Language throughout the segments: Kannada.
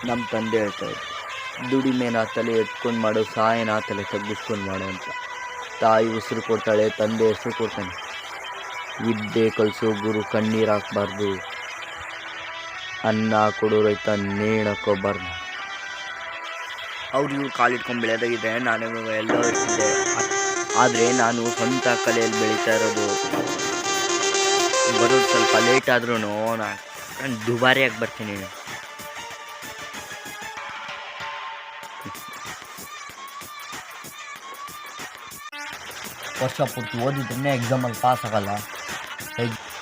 ನಮ್ಮ ತಂದೆ ಹೇಳ್ತಾ ಇದ್ರು, ದುಡಿಮೆನ ತಲೆ ಎತ್ಕೊಂಡು ಮಾಡೋ, ಸಹಾಯನ ತಲೆ ತಗ್ಗಿಸ್ಕೊಂಡು ಮಾಡೋ ಅಂತ. ತಾಯಿ ಉಸಿರು ಕೊಡ್ತಾಳೆ, ತಂದೆ ಹೆಸರು ಕೊಡ್ತಾನೆ. ವಿದ್ಯೆ ಕಲಿಸೋ ಗುರು ಕಣ್ಣೀರು ಹಾಕ್ಬಾರ್ದು, ಅನ್ನ ಕೊಡೋ ರೈತ ನೇಣಕ್ಕೋಬಾರ್ದು. ಅವ್ರು ಇವ್ರು ಕಾಲಿಟ್ಕೊಂಡು ಬೆಳೆದಾಗಿದ್ರೆ ನಾನು ಎಲ್ಲ ಇರ್ತಿದ್ದೆ. ಆದರೆ ನಾನು ಸ್ವಂತ ಕಲೆಯಲ್ಲಿ ಬೆಳೀತಾ ಇರೋದು. ಬರೋದು ಸ್ವಲ್ಪ ಲೇಟ್ ಆದ್ರೂ ನಾನು ದುಬಾರಿಯಾಗಿ ಬರ್ತೀನಿ. ವರ್ಷ ಪೂರ್ತಿ ಓದಿದ್ರೆ ಎಕ್ಸಾಮಲ್ಲಿ ಪಾಸ್ ಆಗಲ್ಲ.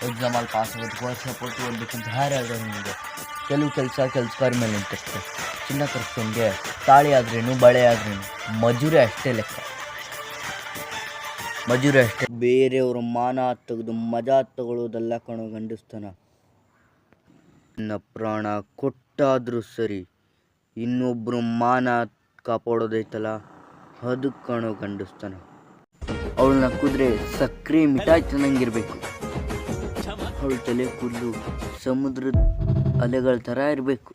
ಎಕ್ಸಾಮಲ್ಲಿ ಪಾಸ್ ಆಗೋದಕ್ಕೆ ವರ್ಷ ಪೂರ್ತಿ ಓದಬೇಕಂತ ಯಾರ್ಯಾರು ನಿಮಗೆ. ಕೆಲವು ಕೆಲಸಗಾರ ಮೇಲೆ ನಿಂತಿರುತ್ತೆ. ಚಿನ್ನ ಕರ್ಸ್ಕೊಂಡ್ಗೆ ತಾಳಿ ಆದ್ರೇನು ಬಳೆ ಆದ್ರೇನು ಮಜೂರಿ ಅಷ್ಟೇ ಲೆಕ್ಕ. ಮಜೂರಿ ಅಷ್ಟೇ. ಬೇರೆಯವ್ರ ಮಾನ ತೆಗೆದು ಮಜಾ ತಗೊಳ್ಳೋದೆಲ್ಲ ಕಣೋ ಗಂಡಸ್ತನ. ನನ್ನ ಪ್ರಾಣ ಕೊಟ್ಟಾದರೂ ಸರಿ ಇನ್ನೊಬ್ಬರು ಮಾನ ಕಾಪಾಡೋದೈತಲ್ಲ, ಅದು ಕಣೋ ಗಂಡಸ್ತನ. ಅವಳನ್ನ ಕುದ್ರೆ ಸಕ್ಕರೆ ಮಿಠಾಯಿ ಚೆನ್ನಾಗಿರ್ಬೇಕು. ಅವಳ ತಲೆ ಕೂದಲು ಸಮುದ್ರದ ಅಲೆಗಳ ಥರ ಇರಬೇಕು.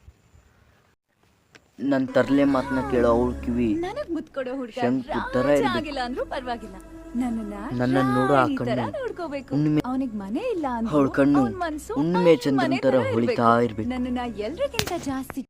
ನನ್ನ ತರಲೆ ಮಾತನ್ನ ಕೇಳೋ ಅವಳ ಕಿವಿ ಶಂಕು ಥರ ಇರಬೇಕು. ನನ್ನನ್ನು ನೋಡೋ ಆ ಕಣ್ಣು ಅವಳ ಕಣ್ಣು ಹುಣ್ಣಿಮೆ ಚಂದ್ರನ ಥರ ಹೊಳಿತಾ ಇರಬೇಕು.